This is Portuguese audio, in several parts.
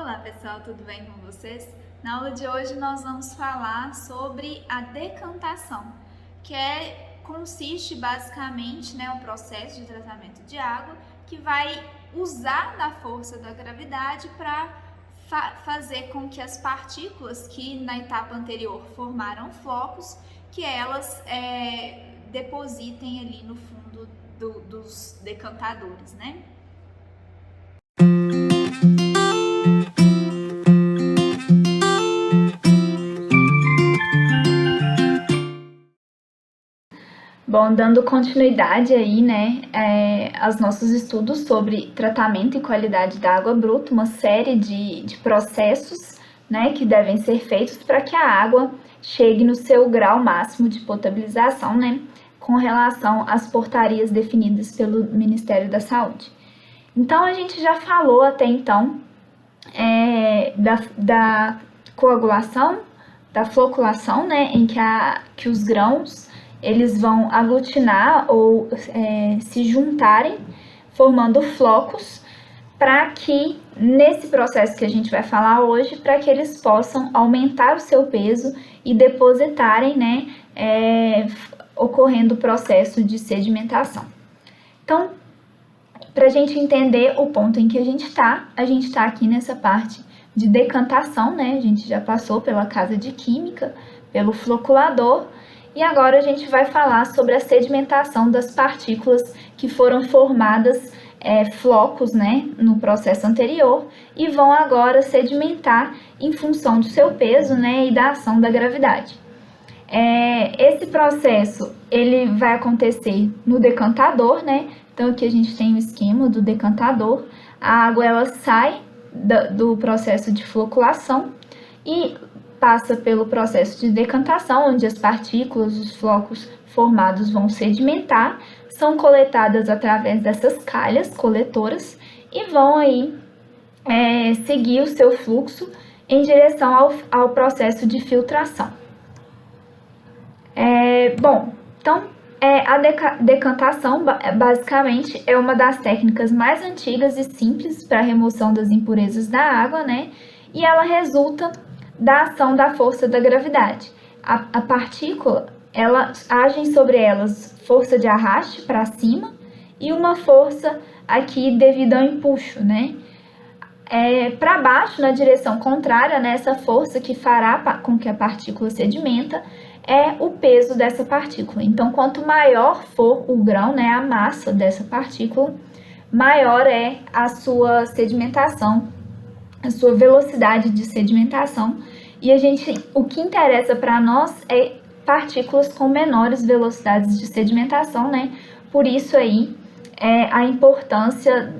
Olá pessoal, tudo bem com vocês? Na aula de hoje nós vamos falar sobre a decantação, que consiste basicamente um processo de tratamento de água que vai usar da força da gravidade para fazer com que as partículas que na etapa anterior formaram flocos, que elas depositem ali no fundo dos decantadores, né? Bom, dando continuidade aí, aos nossos estudos sobre tratamento e qualidade da água bruta, uma série de processos, que devem ser feitos para que a água chegue no seu grau máximo de potabilização, com relação às portarias definidas pelo Ministério da Saúde. Então, a gente já falou até então da coagulação, da floculação, em que os grãos eles vão aglutinar ou se juntarem, formando flocos, para que, nesse processo que a gente vai falar hoje, para que eles possam aumentar o seu peso e depositarem, ocorrendo o processo de sedimentação. Então, para a gente entender o ponto em que a gente está aqui nessa parte de decantação, a gente já passou pela casa de química, pelo floculador, e agora a gente vai falar sobre a sedimentação das partículas que foram formadas flocos, no processo anterior e vão agora sedimentar em função do seu peso, e da ação da gravidade. Esse processo ele vai acontecer no decantador, Então aqui a gente tem o esquema do decantador. A água ela sai do processo de floculação e passa pelo processo de decantação, onde as partículas, os flocos formados vão sedimentar, são coletadas através dessas calhas coletoras e vão aí seguir o seu fluxo em direção ao processo de filtração. A decantação basicamente é uma das técnicas mais antigas e simples para a remoção das impurezas da água, e ela resulta da ação da força da gravidade. A partícula, agem sobre elas força de arraste para cima e uma força aqui devido ao empuxo, para baixo, na direção contrária, essa força que fará com que a partícula sedimenta é o peso dessa partícula. Então, quanto maior for o grão, a massa dessa partícula, maior é a sua sedimentação, a sua velocidade de sedimentação. E o que interessa para nós é partículas com menores velocidades de sedimentação, Por isso aí a importância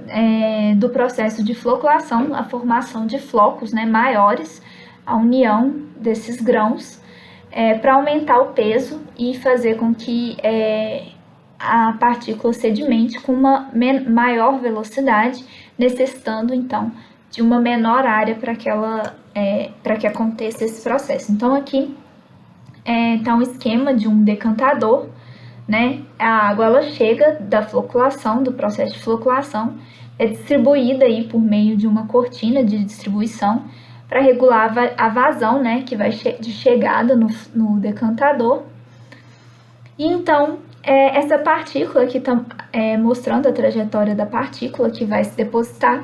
do processo de floculação, a formação de flocos, maiores, a união desses grãos, para aumentar o peso e fazer com que a partícula sedimente com uma maior velocidade, necessitando então de uma menor área para que aconteça esse processo. Então aqui está um esquema de um decantador, A água ela chega da floculação, do processo de floculação, é distribuída aí por meio de uma cortina de distribuição para regular a vazão, que vai de chegada no decantador. E então essa partícula aqui está mostrando a trajetória da partícula que vai se depositar.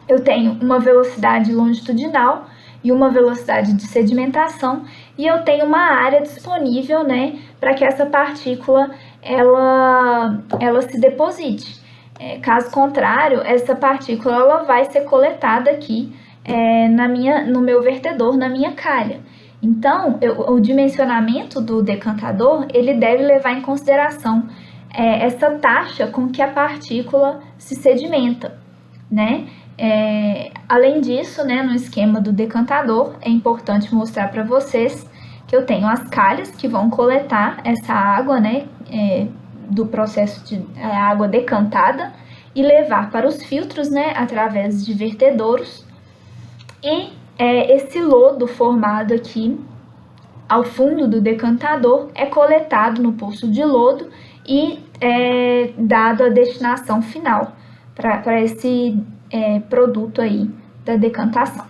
Eu tenho uma velocidade longitudinal e uma velocidade de sedimentação, e eu tenho uma área disponível, para que essa partícula ela se deposite. Caso contrário, essa partícula ela vai ser coletada aqui no meu vertedor, na minha calha. Então, o dimensionamento do decantador ele deve levar em consideração essa taxa com que a partícula se sedimenta, Além disso, no esquema do decantador, é importante mostrar para vocês que eu tenho as calhas que vão coletar essa água, do processo de água decantada e levar para os filtros, através de vertedouros. E esse lodo formado aqui ao fundo do decantador é coletado no poço de lodo e dado a destinação final para esse produto aí da decantação.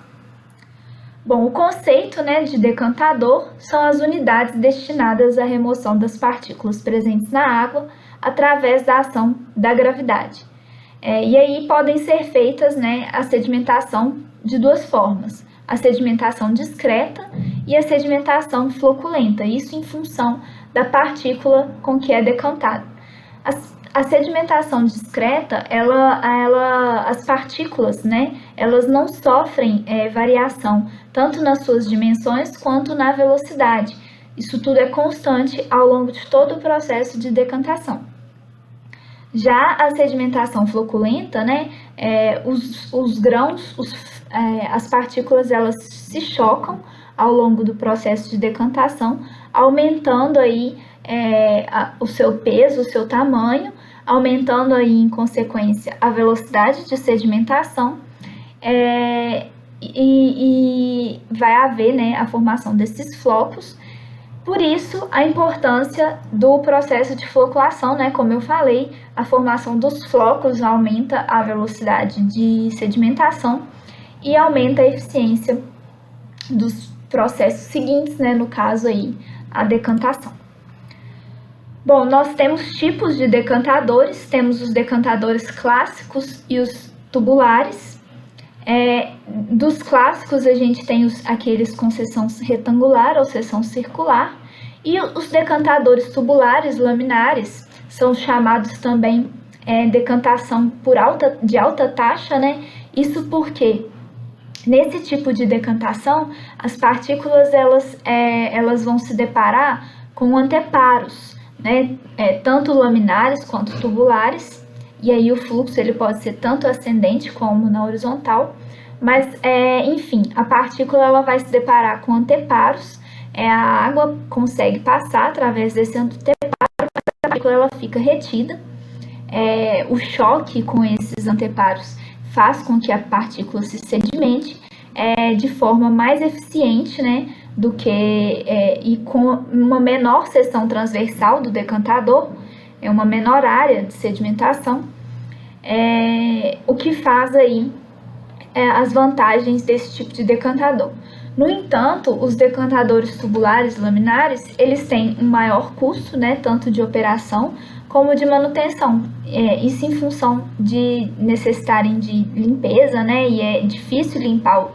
Bom, o conceito, né, de decantador são as unidades destinadas à remoção das partículas presentes na água através da ação da gravidade. E aí podem ser feitas, né, a sedimentação de duas formas, a sedimentação discreta e a sedimentação floculenta, isso em função da partícula com que é decantada. A sedimentação discreta, as partículas, né, elas não sofrem variação, tanto nas suas dimensões quanto na velocidade. Isso tudo é constante ao longo de todo o processo de decantação. Já a sedimentação floculenta, né, os grãos, as partículas, elas se chocam ao longo do processo de decantação, aumentando aí o seu peso, o seu tamanho, aumentando aí em consequência a velocidade de sedimentação, e vai haver, né, a formação desses flocos. Por isso, a importância do processo de floculação, né? Como eu falei, a formação dos flocos aumenta a velocidade de sedimentação e aumenta a eficiência dos processos seguintes, né? No caso aí, a decantação. Bom, nós temos tipos de decantadores, temos os decantadores clássicos e os tubulares. Dos clássicos a gente tem aqueles com seção retangular ou seção circular, e os decantadores tubulares laminares são chamados também decantação de alta taxa, né? Isso porque nesse tipo de decantação as partículas elas vão se deparar com anteparos, né? Tanto laminares quanto tubulares. E aí o fluxo ele pode ser tanto ascendente como na horizontal, mas enfim, a partícula ela vai se deparar com anteparos, a água consegue passar através desse anteparo, mas a partícula ela fica retida. O choque com esses anteparos faz com que a partícula se sedimente de forma mais eficiente, né, do que e com uma menor seção transversal do decantador, uma menor área de sedimentação, o que faz aí as vantagens desse tipo de decantador. No entanto, os decantadores tubulares laminares, eles têm um maior custo, né, tanto de operação como de manutenção, isso em função de necessitarem de limpeza, né, e é difícil limpar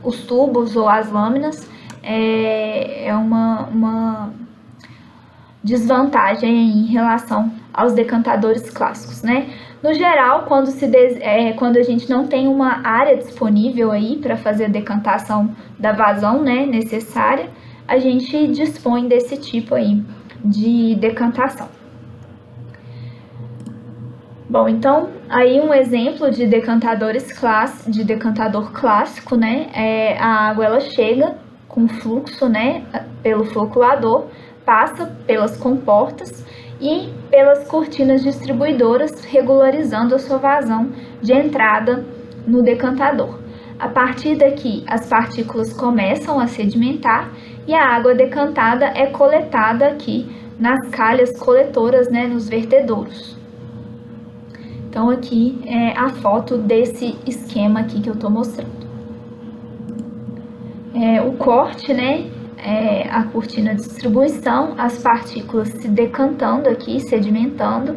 os tubos ou as lâminas, uma desvantagem em relação aos decantadores clássicos, né? No geral, quando a gente não tem uma área disponível aí para fazer a decantação da vazão, né, necessária, a gente dispõe desse tipo aí de decantação. Bom, então, aí um exemplo de decantador clássico, né, a água ela chega com fluxo, né, pelo floculador, passa pelas comportas e pelas cortinas distribuidoras, regularizando a sua vazão de entrada no decantador. A partir daqui, as partículas começam a sedimentar e a água decantada é coletada aqui nas calhas coletoras, né, nos vertedouros. Então, aqui é a foto desse esquema aqui que eu estou mostrando. O corte, né, a cortina de distribuição, as partículas se decantando aqui, sedimentando,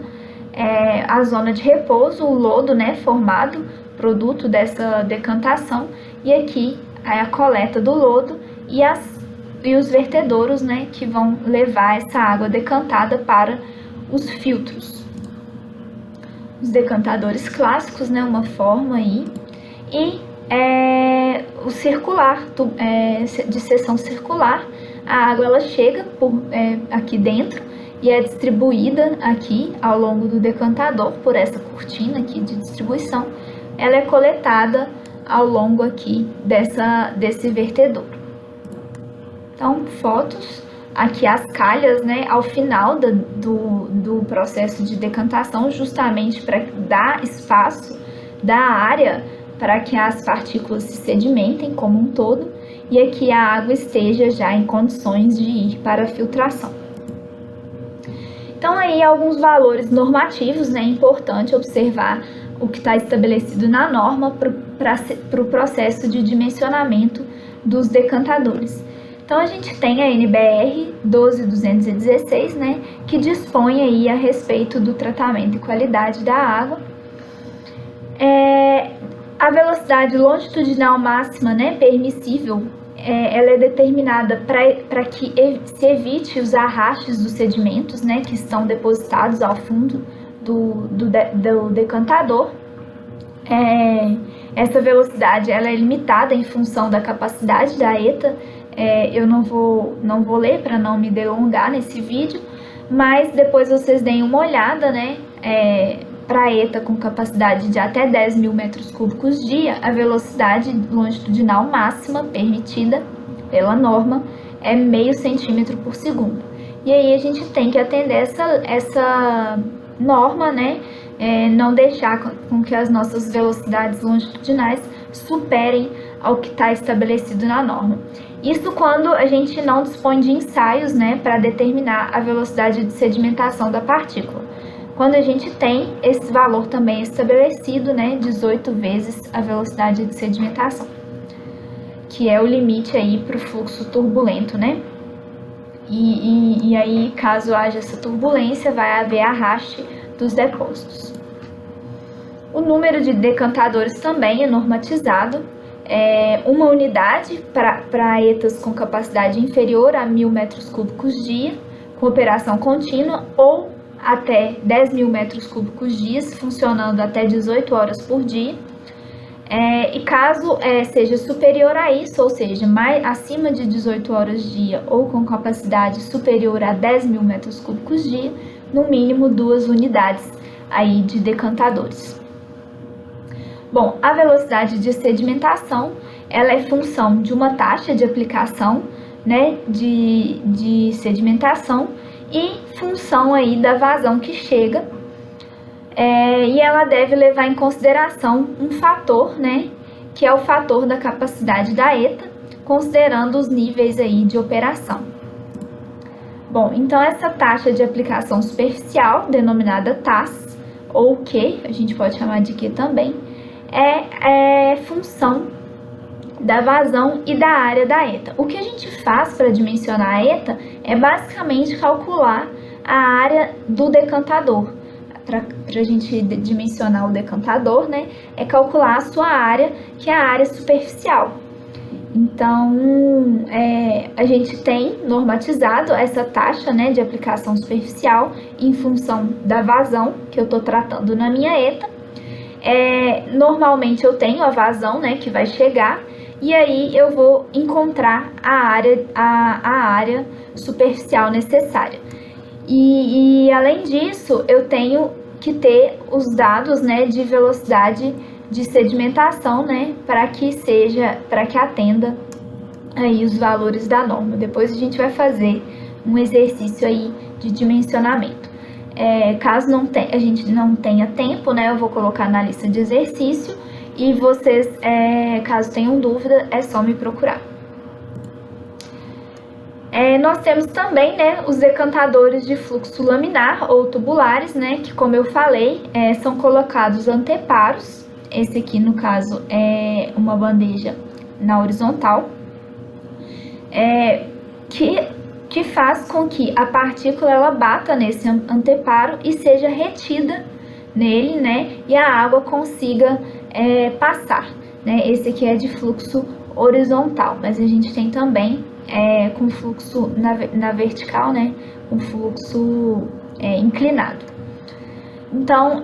a zona de repouso, o lodo, né, formado, produto dessa decantação, e aqui a coleta do lodo e os vertedouros, né, que vão levar essa água decantada para os filtros. Os decantadores clássicos, né, uma forma aí, e o circular, de seção circular, a água ela chega aqui dentro e é distribuída aqui ao longo do decantador por essa cortina aqui de distribuição. Ela é coletada ao longo aqui desse vertedouro. Então, fotos, aqui as calhas, né, ao final do processo de decantação, justamente para dar espaço da área para que as partículas se sedimentem como um todo e aqui a água esteja já em condições de ir para a filtração. Então aí alguns valores normativos, né, é importante observar o que está estabelecido na norma para o processo de dimensionamento dos decantadores. Então, a gente tem a NBR 12216, né, que dispõe aí a respeito do tratamento e qualidade da água. A velocidade longitudinal máxima, né, permissível, ela é determinada para que se evite os arrastes dos sedimentos, né, que estão depositados ao fundo do decantador. Essa velocidade ela é limitada em função da capacidade da ETA. Eu não vou ler para não me delongar nesse vídeo, mas depois vocês deem uma olhada, né? Para ETA com capacidade de até 10.000 metros cúbicos dia, a velocidade longitudinal máxima permitida pela norma é meio centímetro por segundo. E aí a gente tem que atender essa norma, né? Não deixar com que as nossas velocidades longitudinais superem ao que está estabelecido na norma. Isso quando a gente não dispõe de ensaios, né, para determinar a velocidade de sedimentação da partícula. Quando a gente tem esse valor também estabelecido, né, 18 vezes a velocidade de sedimentação, que é o limite aí para o fluxo turbulento, né? E aí, caso haja essa turbulência, vai haver arraste dos depósitos. O número de decantadores também é normatizado. Uma unidade para ETAs com capacidade inferior a 1.000 metros cúbicos dia, com operação contínua, ou até 10.000 metros cúbicos dias, funcionando até 18 horas por dia. E caso seja superior a isso, ou seja, acima de 18 horas dia ou com capacidade superior a 10.000 metros cúbicos dia, no mínimo 2 unidades aí de decantadores. Bom, a velocidade de sedimentação, ela é função de uma taxa de aplicação, né, de sedimentação e função aí da vazão que chega, e ela deve levar em consideração um fator, né, que é o fator da capacidade da ETA, considerando os níveis aí de operação. Bom, então essa taxa de aplicação superficial, denominada TAS, ou Q, a gente pode chamar de Q também, é função da vazão e da área da ETA. O que a gente faz para dimensionar a ETA é basicamente calcular a área do decantador. Para a gente dimensionar o decantador, né, é calcular a sua área, que é a área superficial. Então, a gente tem normatizado essa taxa, né, de aplicação superficial em função da vazão que eu estou tratando na minha ETA. Normalmente eu tenho a vazão, né, que vai chegar, e aí eu vou encontrar a área superficial necessária. E além disso, eu tenho que ter os dados, né, de velocidade de sedimentação, né, para que atenda aí os valores da norma. Depois a gente vai fazer um exercício aí de dimensionamento. Caso a gente não tenha tempo, né, eu vou colocar na lista de exercício, e vocês, caso tenham dúvida, é só me procurar. Nós temos também, né, os decantadores de fluxo laminar ou tubulares, né, que, como eu falei, são colocados anteparos. Esse aqui, no caso, é uma bandeja na horizontal, que faz com que a partícula ela bata nesse anteparo e seja retida nele, né, e a água consiga passar, né. Esse aqui é de fluxo horizontal, mas a gente tem também com fluxo na vertical, né, com fluxo inclinado. Então,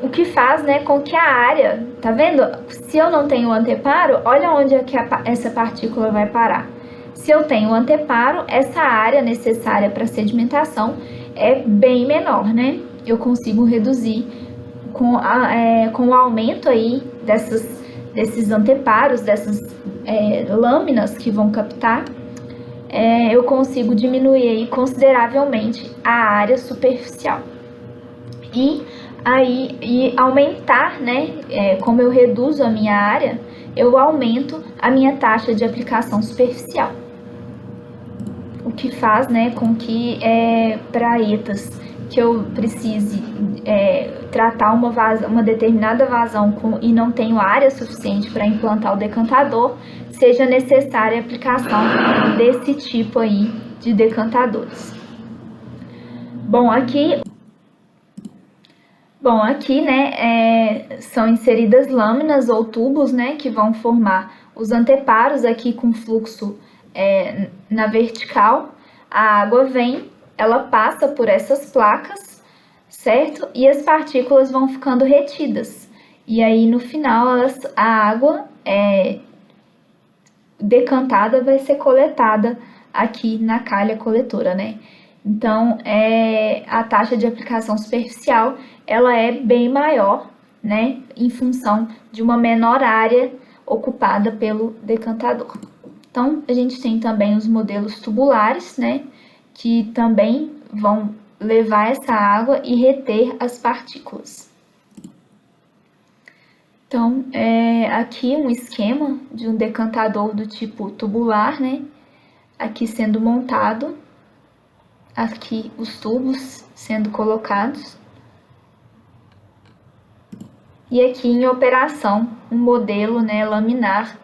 o que faz, né, com que a área, tá vendo? Se eu não tenho o anteparo, olha onde é que essa partícula vai parar. Se eu tenho o anteparo, essa área necessária para sedimentação é bem menor, né? Eu consigo reduzir com o aumento aí desses anteparos, dessas lâminas que vão captar, eu consigo diminuir aí consideravelmente a área superficial. E aumentar, né, como eu reduzo a minha área, eu aumento a minha taxa de aplicação superficial. O que faz, né, com que para ETAs que eu precise tratar uma determinada vazão e não tenho área suficiente para implantar o decantador, seja necessária a aplicação desse tipo aí de decantadores. Bom, aqui, né, são inseridas lâminas ou tubos, né, que vão formar os anteparos aqui com fluxo na vertical. A água vem, ela passa por essas placas, certo? E as partículas vão ficando retidas. E aí, no final, a água decantada vai ser coletada aqui na calha coletora, né? Então, a taxa de aplicação superficial, ela é bem maior, né? Em função de uma menor área ocupada pelo decantador. Então, a gente tem também os modelos tubulares, né? Que também vão levar essa água e reter as partículas. Então, aqui um esquema de um decantador do tipo tubular, né? Aqui sendo montado, aqui os tubos sendo colocados. E aqui em operação, um modelo, né, laminar,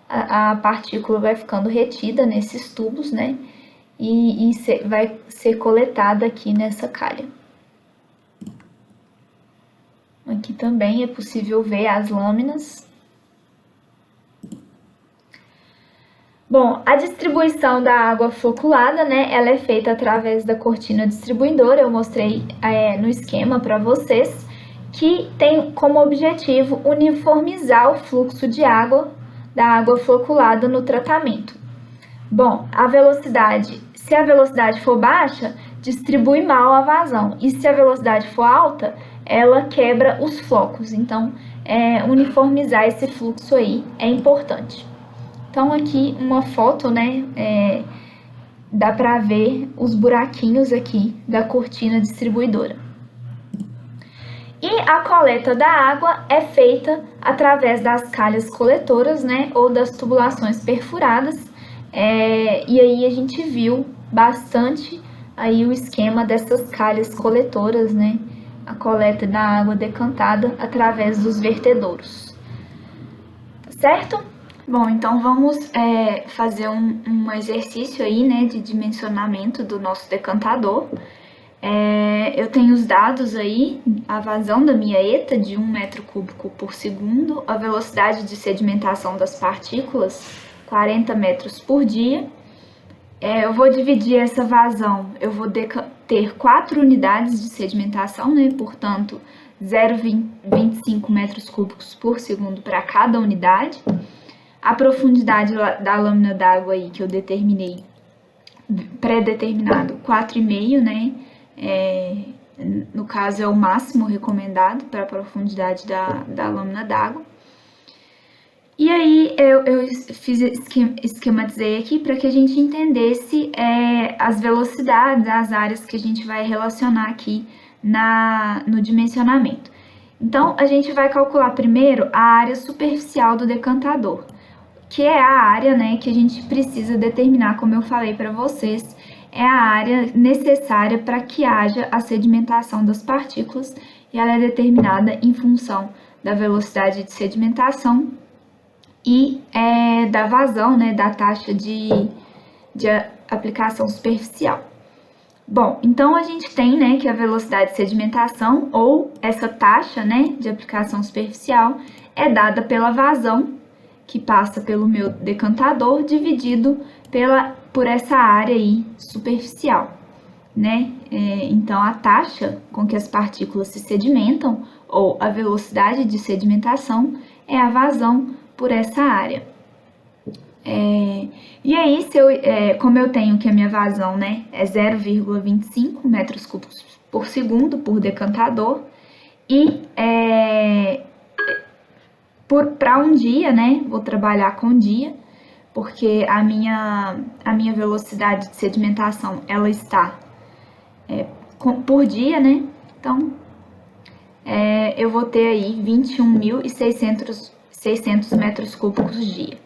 a partícula vai ficando retida nesses tubos, né? E vai ser coletada aqui nessa calha. Aqui também é possível ver as lâminas. Bom, a distribuição da água floculada, né, ela é feita através da cortina distribuidora. Eu mostrei no esquema para vocês, que tem como objetivo uniformizar o fluxo de água, da água floculada no tratamento. Bom, se a velocidade for baixa, distribui mal a vazão, e se a velocidade for alta, ela quebra os flocos. Então, uniformizar esse fluxo aí é importante. Então, aqui uma foto, né, dá para ver os buraquinhos aqui da cortina distribuidora. E a coleta da água é feita através das calhas coletoras, né, ou das tubulações perfuradas. E aí a gente viu bastante aí o esquema dessas calhas coletoras, né, a coleta da água decantada através dos vertedouros, certo? Bom, então vamos fazer um exercício aí, né, de dimensionamento do nosso decantador. Eu tenho os dados aí, a vazão da minha ETA de 1 metro cúbico por segundo, a velocidade de sedimentação das partículas, 40 metros por dia. Eu vou dividir essa vazão, eu vou ter 4 unidades de sedimentação, né? Portanto, 0,25 metros cúbicos por segundo para cada unidade. A profundidade da lâmina d'água aí que eu determinei, pré-determinado, 4,5, né? No caso é o máximo recomendado para a profundidade da lâmina d'água. E aí eu esquematizei aqui para que a gente entendesse as velocidades, as áreas que a gente vai relacionar aqui no dimensionamento. Então, a gente vai calcular primeiro a área superficial do decantador, que é a área, né, que a gente precisa determinar, como eu falei para vocês, é a área necessária para que haja a sedimentação das partículas, e ela é determinada em função da velocidade de sedimentação e da vazão, né, da taxa de aplicação superficial. Bom, então a gente tem, né, que a velocidade de sedimentação, ou essa taxa, né, de aplicação superficial, é dada pela vazão que passa pelo meu decantador, dividido por essa área aí superficial, né? Então, a taxa com que as partículas se sedimentam, ou a velocidade de sedimentação, é a vazão por essa área. E aí, como eu tenho que a minha vazão, né, é 0,25 metros cúbicos por segundo por decantador, e para um dia, né, vou trabalhar com dia, porque a minha velocidade de sedimentação, ela está por dia, né, então eu vou ter aí 21.600 metros cúbicos dia,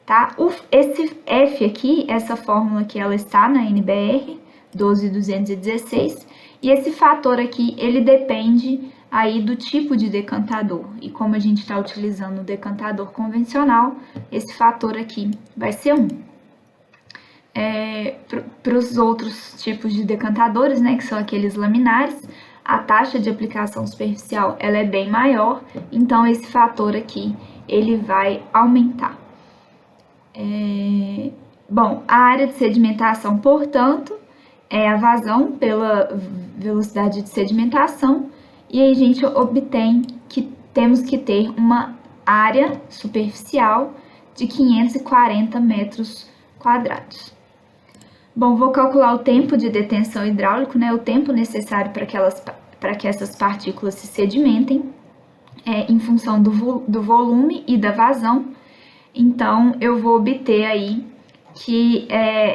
tá? Esse F aqui, essa fórmula aqui, ela está na NBR 12216, E esse fator aqui, ele depende aí do tipo de decantador. E como a gente está utilizando o decantador convencional, esse fator aqui vai ser 1. Para os outros tipos de decantadores, né, que são aqueles laminares, a taxa de aplicação superficial ela é bem maior, então esse fator aqui ele vai aumentar. Bom, a área de sedimentação, portanto, é a vazão pela velocidade de sedimentação, e aí a gente obtém que temos que ter uma área superficial de 540 metros quadrados. Bom, vou calcular o tempo de detenção hidráulico, né, o tempo necessário para que essas partículas se sedimentem, em função do volume e da vazão. Então, eu vou obter aí que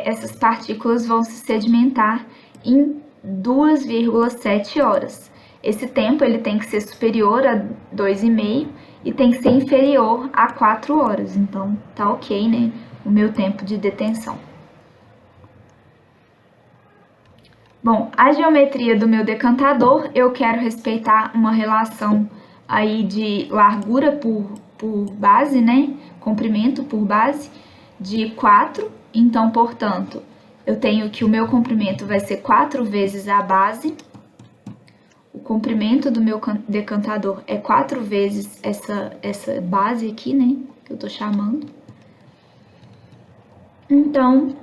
essas partículas vão se sedimentar em 2,7 horas. Esse tempo ele tem que ser superior a 2,5 e tem que ser inferior a 4 horas. Então, tá ok, né, o meu tempo de detenção. Bom, a geometria do meu decantador, eu quero respeitar uma relação aí de largura por base, né? Comprimento por base de 4. Então, portanto, eu tenho que o meu comprimento vai ser 4 vezes a base. O comprimento do meu decantador é 4 vezes essa base aqui, né? Que eu tô chamando. Então,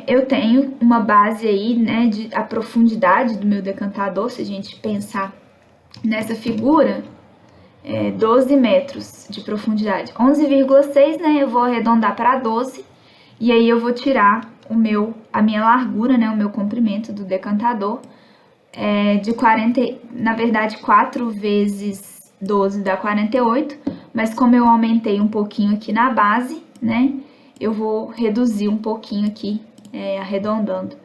eu tenho uma base aí, né, a profundidade do meu decantador, se a gente pensar nessa figura, 12 metros de profundidade, 11,6, né, eu vou arredondar para 12, e aí eu vou tirar a minha largura, né, o meu comprimento do decantador, de 40, na verdade 4 vezes 12 dá 48, mas como eu aumentei um pouquinho aqui na base, né, eu vou reduzir um pouquinho aqui, arredondando.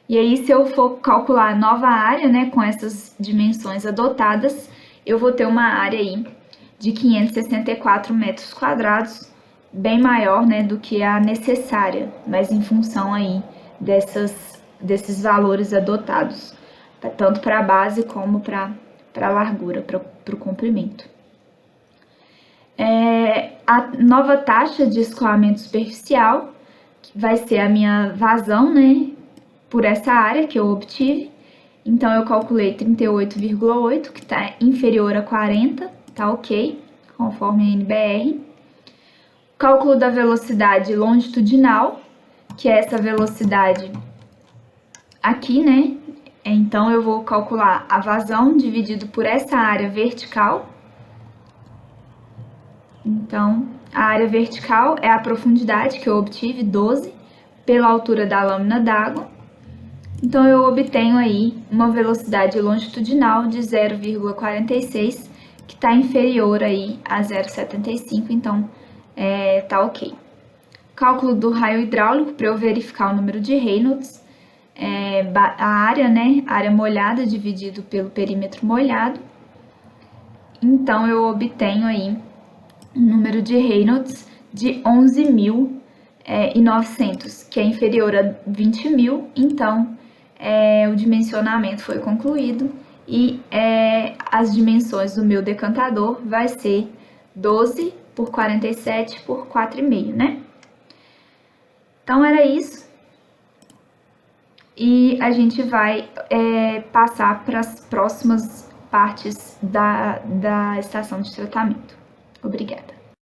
E aí, se eu for calcular a nova área, né, com essas dimensões adotadas, eu vou ter uma área aí de 564 metros quadrados, bem maior, né, do que a necessária, mas em função aí desses valores adotados, tanto para a base como para a largura, para o comprimento. A nova taxa de escoamento superficial vai ser a minha vazão, né, por essa área que eu obtive. Então, eu calculei 38,8, que está inferior a 40, tá ok, conforme a NBR. Cálculo da velocidade longitudinal, que é essa velocidade aqui, né? Então, eu vou calcular a vazão dividido por essa área vertical. Então, a área vertical é a profundidade que eu obtive, 12, pela altura da lâmina d'água. Então, eu obtenho aí uma velocidade longitudinal de 0,46, que está inferior aí a 0,75, então tá ok. Cálculo do raio hidráulico para eu verificar o número de Reynolds, a área, né, área molhada dividido pelo perímetro molhado. Então, eu obtenho aí um número de Reynolds de 11.900, que é inferior a 20.000, então o dimensionamento foi concluído e as dimensões do meu decantador vai ser 12 por 47 por 4,5, né? Então, era isso. E a gente vai passar para as próximas partes da estação de tratamento. Obrigada.